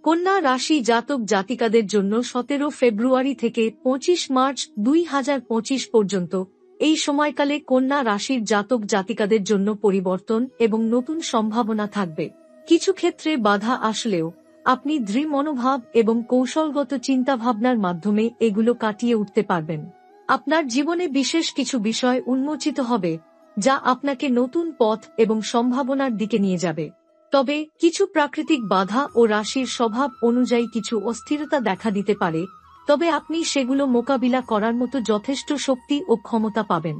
কন্যা রাশি জাতক জাতিকাদের জন্য 17 ফেব্রুয়ারি থেকে 25 মার্চ 2025 পর্যন্ত এই সময়কালে কন্যা রাশির জাতক জাতিকাদের জন্য পরিবর্তন এবং নতুন সম্ভাবনা থাকবে। কিছু ক্ষেত্রে বাধা আসলেও আপনি দৃঢ় মনোভাব এবং কৌশলগত চিন্তাভাবনার মাধ্যমে এগুলো কাটিয়ে উঠতে পারবেন। আপনার জীবনে বিশেষ কিছু বিষয় উন্মোচিত হবে যা আপনাকে নতুন পথ এবং সম্ভাবনার দিকে নিয়ে যাবে। তবে কিছু প্রাকৃতিক বাধা ও রাশির স্বভাব অনুযায়ী কিছু অস্থিরতা দেখা দিতে পারে, তবে আপনি সেগুলো মোকাবিলা করার মতো যথেষ্ট শক্তি ও ক্ষমতা পাবেন।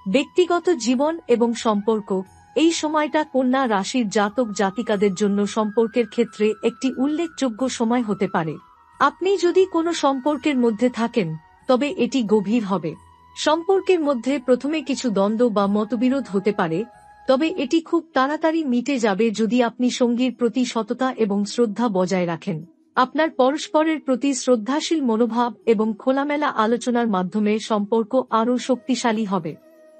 ব্যক্তিগত জীবন এবং সম্পর্ক, এই সময়টা কন্যা রাশির জাতক জাতিকাদের জন্য সম্পর্কের ক্ষেত্রে একটি উল্লেখযোগ্য সময় হতে পারে। আপনি যদি কোনো সম্পর্কের মধ্যে থাকেন তবে এটি গভীর হবে। সম্পর্কের মধ্যে প্রথমে কিছু দ্বন্দ্ব বা মতবিরোধ হতে পারে, তবে এটি খুব তাড়াতাড়ি মিটে যাবে যদি আপনি সঙ্গীর প্রতি সততা এবং শ্রদ্ধা বজায় রাখেন। আপনার পরস্পরের প্রতি শ্রদ্ধাশীল মনোভাব এবং খোলামেলা আলোচনার মাধ্যমে সম্পর্ক আরও শক্তিশালী হবে।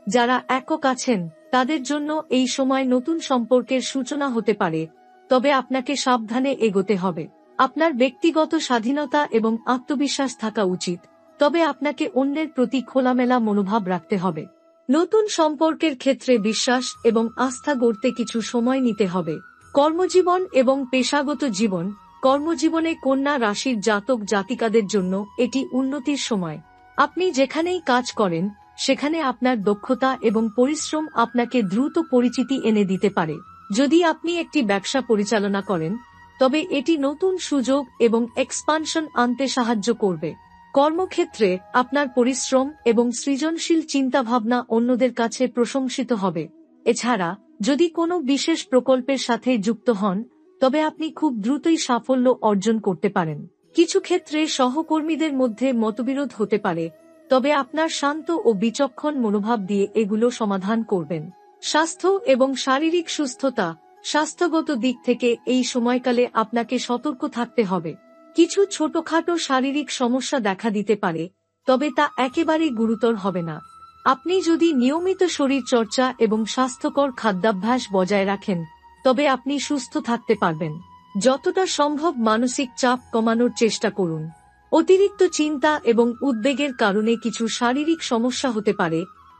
যারা একক আছেন তাদের জন্য এই সময় নতুন সম্পর্কের সূচনা হতে পারে, তবে আপনাকে সাবধানে এগোতে হবে। আপনার ব্যক্তিগত স্বাধীনতা এবং আত্মবিশ্বাস থাকা উচিত, তবে আপনাকে অন্যের প্রতি খোলামেলা মনোভাব রাখতে হবে। নতুন সম্পর্কের ক্ষেত্রে বিশ্বাস এবং আস্থা গড়তে কিছু সময় নিতে হবে। কর্মজীবন এবং পেশাগত জীবন, কর্মজীবনে কন্যা রাশির জাতক জাতিকাদের জন্য এটি উন্নতির সময়। আপনি যেখানেই কাজ করেন সেখানে আপনার দক্ষতা এবং পরিশ্রম আপনাকে দ্রুত পরিচিতি এনে দিতে পারে। যদি আপনি একটি ব্যবসা পরিচালনা করেন তবে এটি নতুন সুযোগ এবং এক্সপানশন আনতে সাহায্য করবে। কর্মক্ষেত্রে আপনার পরিশ্রম এবং সৃজনশীল চিন্তাভাবনা অন্যদের কাছে প্রশংসিত হবে। এছাড়া যদি কোনো বিশেষ প্রকল্পের সাথে যুক্ত হন তবে আপনি খুব দ্রুতই সাফল্য অর্জন করতে পারেন। কিছু ক্ষেত্রে সহকর্মীদের মধ্যে মতবিরোধ হতে পারে, তবে আপনার শান্ত ও বিচক্ষণ মনোভাব দিয়ে এগুলো সমাধান করবেন। স্বাস্থ্য এবং শারীরিক সুস্থতা, স্বাস্থ্যগত দিক থেকে এই সময়কালে আপনাকে সতর্ক থাকতে হবে। কিছু ছোটখাটো শারীরিক সমস্যা দেখা দিতে পারে, তবে তা একেবারেই গুরুতর হবে না। আপনি যদি নিয়মিত শরীর চর্চা এবং স্বাস্থ্যকর খাদ্যাভ্যাস বজায় রাখেন তবে আপনি সুস্থ থাকতে পারবেন। যতটা সম্ভব মানসিক চাপ কমানোর চেষ্টা করুন। অতিরিক্ত চিন্তা এবং উদ্বেগের কারণে কিছু শারীরিক সমস্যা হতে পারে,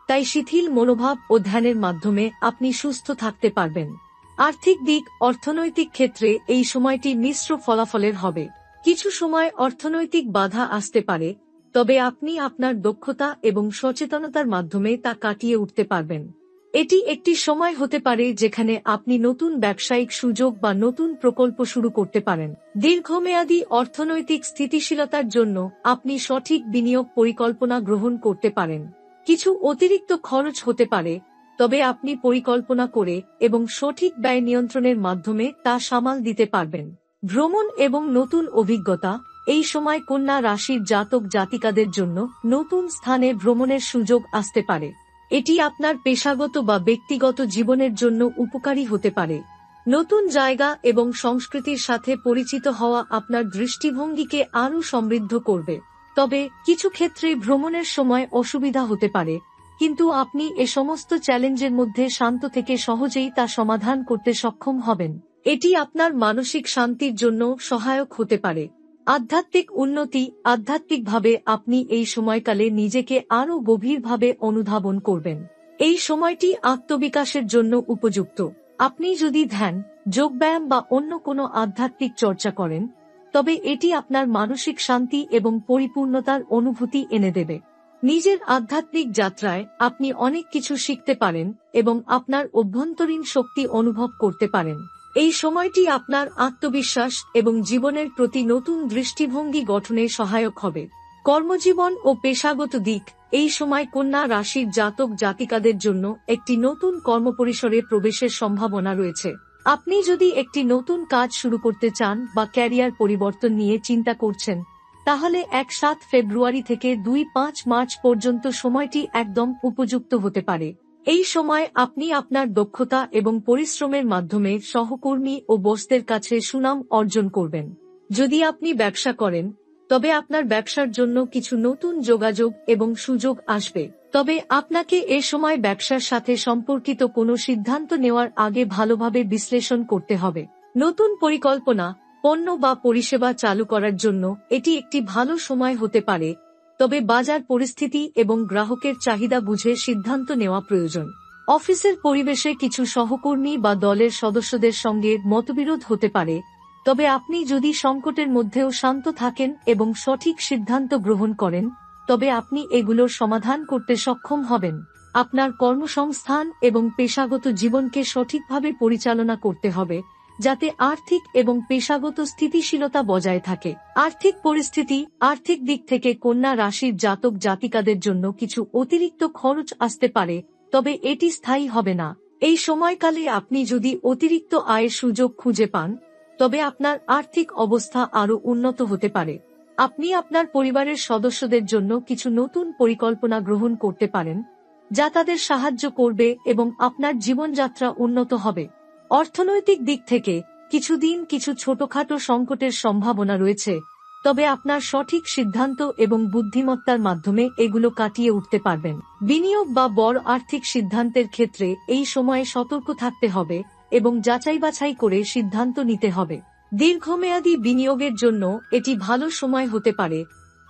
তাই শিথিল মনোভাব ও ধ্যানের মাধ্যমে আপনি সুস্থ থাকতে পারবেন। আর্থিক দিক, অর্থনৈতিক ক্ষেত্রে এই সময়টি মিশ্র ফলাফলের হবে। কিছু সময় অর্থনৈতিক বাধা আসতে পারে, তবে আপনি আপনার দক্ষতা এবং সচেতনতার মাধ্যমে তা কাটিয়ে উঠতে পারবেন। এটি একটি সময় হতে পারে যেখানে আপনি নতুন ব্যবসায়িক সুযোগ বা নতুন প্রকল্প শুরু করতে পারেন। দীর্ঘমেয়াদী অর্থনৈতিক স্থিতিশীলতার জন্য আপনি সঠিক বিনিয়োগ পরিকল্পনা গ্রহণ করতে পারেন। কিছু অতিরিক্ত খরচ হতে পারে, তবে আপনি পরিকল্পনা করে এবং সঠিক ব্যয় নিয়ন্ত্রণের মাধ্যমে তা সামাল দিতে পারবেন। ভ্রমণ এবং নতুন অভিজ্ঞতা, এই সময় কন্যা রাশির জাতক জাতিকাদের জন্য নতুন স্থানে ভ্রমণের সুযোগ আসতে পারে। এটি আপনার পেশাগত বা ব্যক্তিগত জীবনের জন্য উপকারী হতে পারে। নতুন জায়গা এবং সংস্কৃতির সাথে পরিচিত হওয়া আপনার দৃষ্টিভঙ্গিকে আরও সমৃদ্ধ করবে। তবে কিছু ক্ষেত্রে ভ্রমণের সময় অসুবিধা হতে পারে, কিন্তু আপনি এ সমস্ত চ্যালেঞ্জের মধ্যে শান্ত থেকে সহজেই তা সমাধান করতে সক্ষম হবেন। এটি আপনার মানসিক শান্তির জন্য সহায়ক হতে পারে। আধ্যাত্মিক উন্নতি, আধ্যাত্মিকভাবে আপনি এই সময়কালে নিজেকে আরও গভীরভাবে অনুধাবন করবেন। এই সময়টি আত্মবিকাশের জন্য উপযুক্ত। আপনি যদি ধ্যান, যোগব্যায়াম বা অন্য কোনো আধ্যাত্মিক চর্চা করেন তবে এটি আপনার মানসিক শান্তি এবং পরিপূর্ণতার অনুভূতি এনে দেবে। নিজের আধ্যাত্মিক যাত্রায় আপনি অনেক কিছু শিখতে পারেন এবং আপনার অভ্যন্তরীণ শক্তি অনুভব করতে পারেন। এই সময়টি আপনার আত্মবিশ্বাস এবং জীবনের প্রতি নতুন দৃষ্টিভঙ্গি গঠনে সহায়ক হবে। কর্মজীবন ও পেশাগত দিক, এই সময় কন্যা রাশির জাতক জাতিকাদের জন্য একটি নতুন কর্মপরিসরে প্রবেশের সম্ভাবনা রয়েছে। আপনি যদি একটি নতুন কাজ শুরু করতে চান বা ক্যারিয়ার পরিবর্তন নিয়ে চিন্তা করছেন তাহলে 1 ফেব্রুয়ারি থেকে 2 মার্চ পর্যন্ত সময়টি একদম উপযুক্ত হতে পারে। এই সময় আপনি আপনার দক্ষতা এবং পরিশ্রমের মাধ্যমে সহকর্মী ও বসদের কাছে সুনাম অর্জন করবেন। যদি আপনি ব্যবসা করেন তবে আপনার ব্যবসার জন্য কিছু নতুন যোগাযোগ এবং সুযোগ আসবে, তবে আপনাকে এ সময় ব্যবসার সাথে সম্পর্কিত কোনো সিদ্ধান্ত নেওয়ার আগে ভালোভাবে বিশ্লেষণ করতে হবে। নতুন পরিকল্পনা, পণ্য বা পরিষেবা চালু করার জন্য এটি একটি ভালো সময় হতে পারে, তবে বাজার পরিস্থিতি এবং গ্রাহকের চাহিদা বুঝে সিদ্ধান্ত নেওয়া প্রয়োজন। অফিসের পরিবেশে কিছু সহকর্মী বা দলের সদস্যদের সঙ্গে মতবিরোধ হতে পারে, তবে আপনি যদি সংকটের মধ্যেও শান্ত থাকেন এবং সঠিক সিদ্ধান্ত গ্রহণ করেন, তবে আপনি এগুলোর সমাধান করতে সক্ষম হবেন। আপনার কর্মসংস্থান এবং পেশাগত জীবনকে সঠিকভাবে পরিচালনা করতে হবে, যাতে আর্থিক এবং পেশাগত স্থিতিশীলতা বজায় থাকে। আর্থিক পরিস্থিতি। আর্থিক দিক থেকে কন্যা রাশির জাতক জাতিকাদের জন্য কিছু অতিরিক্ত খরচ আসতে পারে, তবে এটি স্থায়ী হবে না। এই সময়কালে আপনি যদি অতিরিক্ত আয়ের সুযোগ খুঁজে পান, তবে আপনার আর্থিক অবস্থা আরও উন্নত হতে পারে। আপনি আপনার পরিবারের সদস্যদের জন্য কিছু নতুন পরিকল্পনা গ্রহণ করতে পারেন, যা তাদের সাহায্য করবে এবং আপনার জীবনযাত্রা উন্নত হবে। অর্থনৈতিক দিক থেকে কিছুদিন কিছু ছোটখাটো সংকটের সম্ভাবনা রয়েছে, তবে আপনার সঠিক সিদ্ধান্ত এবং বুদ্ধিমত্তার মাধ্যমে এগুলো কাটিয়ে উঠতে পারবেন। বিনিয়োগ বা বড় আর্থিক সিদ্ধান্তের ক্ষেত্রে এই সময়ে সতর্ক থাকতে হবে এবং যাচাই বাছাই করে সিদ্ধান্ত নিতে হবে। দীর্ঘমেয়াদী বিনিয়োগের জন্য এটি ভালো সময় হতে পারে,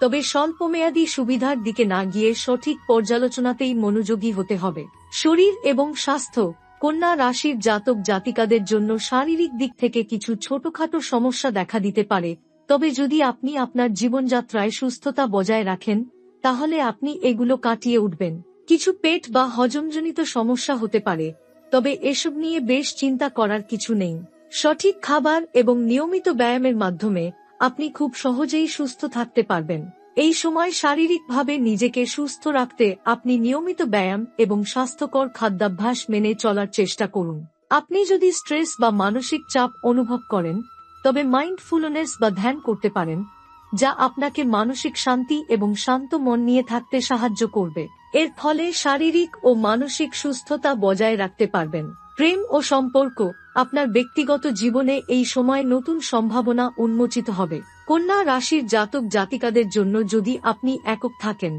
তবে স্বল্পমেয়াদী সুবিধার দিকে না গিয়ে সঠিক পর্যালোচনাতেই মনোযোগী হতে হবে। শরীর এবং স্বাস্থ্য। কন্যা রাশির জাতক জাতিকাদের জন্য শারীরিক দিক থেকে কিছু ছোটখাটো সমস্যা দেখা দিতে পারে, তবে যদি আপনি আপনার জীবনযাত্রায় সুস্থতা বজায় রাখেন, তাহলে আপনি এগুলো কাটিয়ে উঠবেন। কিছু পেট বা হজমজনিত সমস্যা হতে পারে, তবে এসব নিয়ে বেশ চিন্তা করার কিছু নেই। সঠিক খাবার এবং নিয়মিত ব্যায়ামের মাধ্যমে আপনি খুব সহজেই সুস্থ থাকতে পারবেন। এই সময় শারীরিকভাবে নিজেকে সুস্থ রাখতে আপনি নিয়মিত ব্যায়াম এবং স্বাস্থ্যকর খাদ্যাভ্যাস মেনে চলার চেষ্টা করুন। আপনি যদি স্ট্রেস বা মানসিক চাপ অনুভব করেন, তবে মাইন্ডফুলনেস বা ধ্যান করতে পারেন, যা আপনাকে মানসিক শান্তি এবং শান্ত মন নিয়ে থাকতে সাহায্য করবে। এর ফলে শারীরিক ও মানসিক সুস্থতা বজায় রাখতে পারবেন। প্রেম ও সম্পর্ক। আপনার ব্যক্তিগত জীবনে এই সময় নতুন সম্ভাবনা উন্মোচিত হবে। কন্যা রাশির জাতক জাতিকাদের জন্য যদি আপনি একক থাকেন,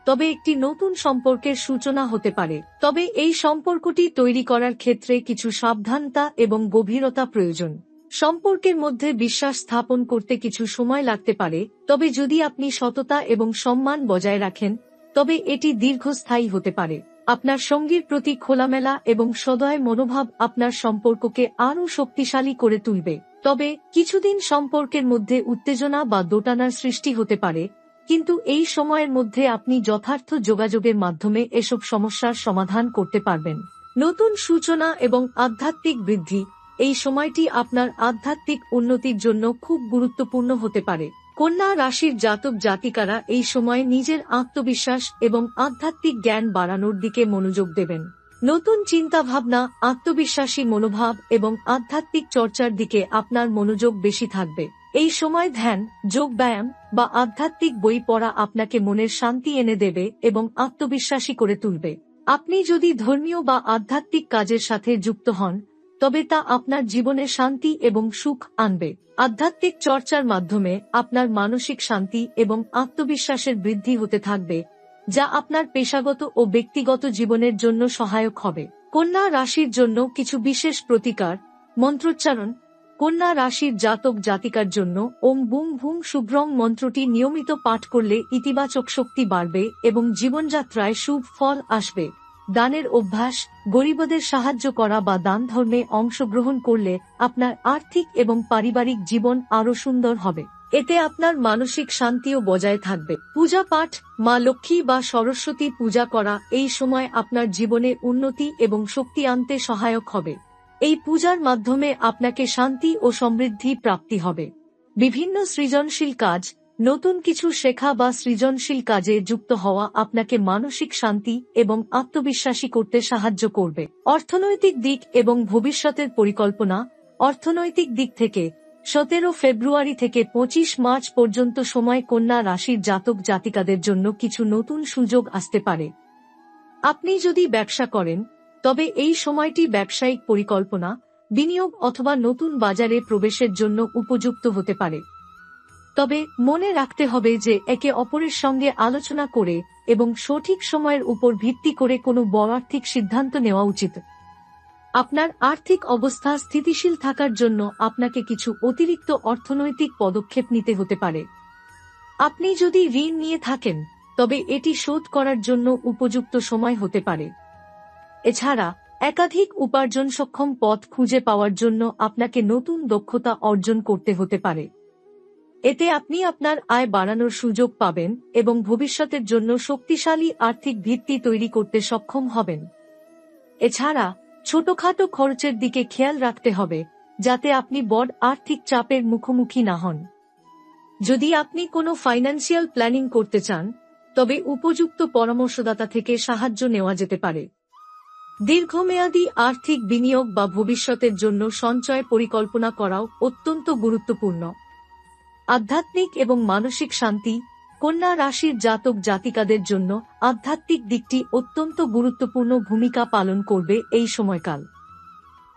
তবে একটি নতুন সম্পর্কের সূচনা হতে পারে, তবে এই সম্পর্কটি তৈরি করার ক্ষেত্রে কিছু সাবধানতা এবং গভীরতা প্রয়োজন। সম্পর্কের মধ্যে বিশ্বাস স্থাপন করতে কিছু সময় লাগতে পারে, তবে যদি আপনি সততা এবং সম্মান বজায় রাখেন, তবে এটি দীর্ঘস্থায়ী হতে পারে। আপনার সঙ্গীর প্রতি খোলামেলা এবং সদয় মনোভাব আপনার সম্পর্ককে আরও শক্তিশালী করে তুলবে। তবে কিছুদিন সম্পর্কের মধ্যে উত্তেজনা বা দোটানার সৃষ্টি হতে পারে, কিন্তু এই সময়ের মধ্যে আপনি যথার্থ যোগাযোগের মাধ্যমে এসব সমস্যার সমাধান করতে পারবেন। নতুন সূচনা এবং আধ্যাত্মিক বৃদ্ধি। এই সময়টি আপনার আধ্যাত্মিক উন্নতির জন্য খুব গুরুত্বপূর্ণ হতে পারে। কন্যা রাশির জাতক জাতিকারা এই সময় নিজের আত্মবিশ্বাস এবং আধ্যাত্মিক জ্ঞান বাড়ানোর দিকে মনোযোগ দেবেন। নতুন চিন্তাভাবনা, আত্মবিশ্বাসী মনোভাব এবং আধ্যাত্মিক চর্চার দিকে আপনার মনোযোগ বেশি থাকবে। এই সময় ধ্যান, যোগ ব্যায়াম বা আধ্যাত্মিক বই পড়া আপনাকে মনের শান্তি এনে দেবে এবং আত্মবিশ্বাসী করে তুলবে। আপনি যদি ধর্মীয় বা আধ্যাত্মিক কাজের সাথে যুক্ত হন, তবে তা আপনার জীবনে শান্তি এবং সুখ আনবে। আধ্যাত্মিক চর্চার মাধ্যমে আপনার মানসিক শান্তি এবং আত্মবিশ্বাসের বৃদ্ধি হতে থাকবে, যা আপনার পেশাগত ও ব্যক্তিগত জীবনের জন্য সহায়ক হবে। কন্যা রাশির জন্য কিছু বিশেষ প্রতিকার, মন্ত্রোচ্চারণ। কন্যা রাশির জাতক জাতিকার জন্য ওম বুম ভুম শুভ্রং মন্ত্রটি নিয়মিত পাঠ করলে ইতিবাচক শক্তি বাড়বে এবং জীবনযাত্রায় শুভ ফল আসবে। দানের অভ্যাস। গরিবদের সাহায্য করা বা দান ধর্মে অংশগ্রহণ করলে আপনার আর্থিক এবং পারিবারিক জীবন আরও সুন্দর হবে। এতে আপনার মানসিক শান্তিও বজায় থাকবে। পূজা পাঠ। মা লক্ষ্মী বা সরস্বতী পূজা করা এই সময় আপনার জীবনে উন্নতি এবং শক্তি আনতে সহায়ক হবে। এই পূজার মাধ্যমে আপনাকে শান্তি ও সমৃদ্ধি প্রাপ্তি হবে। বিভিন্ন সৃজনশীল কাজ। নতুন কিছু শেখা বা সৃজনশীল কাজে যুক্ত হওয়া আপনাকে মানসিক শান্তি এবং আত্মবিশ্বাসী করতে সাহায্য করবে। অর্থনৈতিক দিক এবং ভবিষ্যতের পরিকল্পনা। অর্থনৈতিক দিক থেকে 17 ফেব্রুয়ারি থেকে 25 মার্চ পর্যন্ত সময় কন্যা রাশির জাতক জাতিকাদের জন্য কিছু নতুন সুযোগ আসতে পারে। আপনি যদি ব্যবসা করেন, তবে এই সময়টি ব্যবসায়িক পরিকল্পনা, বিনিয়োগ অথবা নতুন বাজারে প্রবেশের জন্য উপযুক্ত হতে পারে। তবে মনে রাখতে হবে যে একে অপরের সঙ্গে আলোচনা করে এবং সঠিক সময়ের উপর ভিত্তি করে কোনো বড় আর্থিক সিদ্ধান্ত নেওয়া উচিত। আপনার আর্থিক অবস্থা স্থিতিশীল থাকার জন্য আপনাকে কিছু অতিরিক্ত অর্থনৈতিক পদক্ষেপ নিতে হতে পারে। আপনি যদি ঋণ নিয়ে থাকেন, তবে এটি শোধ করার জন্য উপযুক্ত সময় হতে পারে। এছাড়া একাধিক উপার্জন সক্ষম পথ খুঁজে পাওয়ার জন্য আপনাকে নতুন দক্ষতা অর্জন করতে হতে পারে। এতে আপনি আপনার আয় বাড়ানোর সুযোগ পাবেন এবং ভবিষ্যতের জন্য শক্তিশালী আর্থিক ভিত্তি তৈরি করতে সক্ষম হবেন। এছাড়া ছোটখাটো খরচের দিকে খেয়াল রাখতে হবে, যাতে আপনি বড় আর্থিক চাপের মুখোমুখি না হন। যদি আপনি কোনো ফাইন্যান্সিয়াল প্ল্যানিং করতে চান, তবে উপযুক্ত পরামর্শদাতা থেকে সাহায্য নেওয়া যেতে পারে। দীর্ঘমেয়াদী আর্থিক বিনিয়োগ বা ভবিষ্যতের জন্য সঞ্চয় পরিকল্পনা করাও অত্যন্ত গুরুত্বপূর্ণ। আধ্যাত্মিক এবং মানসিক শান্তি। কন্যা রাশির জাতক জাতিকাদের জন্য আধ্যাত্মিক দিকটি অত্যন্ত গুরুত্বপূর্ণ ভূমিকা পালন করবে এই সময়কাল।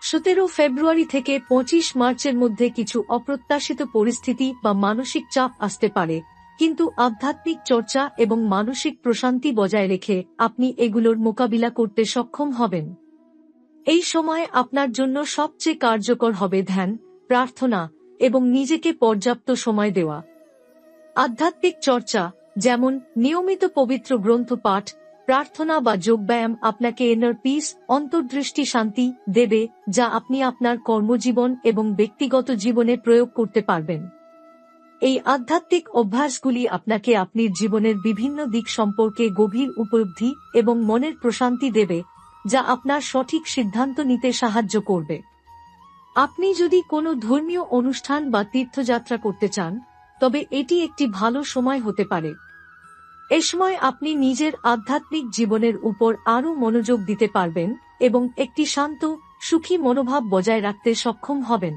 17 ফেব্রুয়ারি থেকে 25 মার্চের মধ্যে কিছু অপ্রত্যাশিত পরিস্থিতি বা মানসিক চাপ আসতে পারে, কিন্তু আধ্যাত্মিক চর্চা এবং মানসিক প্রশান্তি বজায় রেখে আপনি এগুলোর মোকাবিলা করতে সক্ষম হবেন। এই সময় আপনার জন্য সবচেয়ে কার্যকর হবে ধ্যান, প্রার্থনা এবং নিজেকে পর্যাপ্ত সময় দেওয়া। আধ্যাত্মিক চর্চা, যেমন নিয়মিত পবিত্র গ্রন্থ পাঠ, প্রার্থনা বা যোগব্যায়াম আপনাকে ইনার পিস, অন্তর্দৃষ্টি শান্তি দেবে, যা আপনি আপনার কর্মজীবন এবং ব্যক্তিগত জীবনে প্রয়োগ করতে পারবেন। এই আধ্যাত্মিক অভ্যাসগুলি আপনাকে আপনার জীবনের বিভিন্ন দিক সম্পর্কে গভীর উপলব্ধি এবং মনের প্রশান্তি দেবে, যা আপনার সঠিক সিদ্ধান্ত নিতে সাহায্য করবে। আপনি যদি কোনো ধর্মীয় অনুষ্ঠান বা তীর্থযাত্রা করতে চান, তবে এটি একটি ভালো সময় হতে পারে। এ সময় আপনি নিজের আধ্যাত্মিক জীবনের উপর আরও মনোযোগ দিতে পারবেন এবং একটি শান্ত, সুখী মনোভাব বজায় রাখতে সক্ষম হবেন।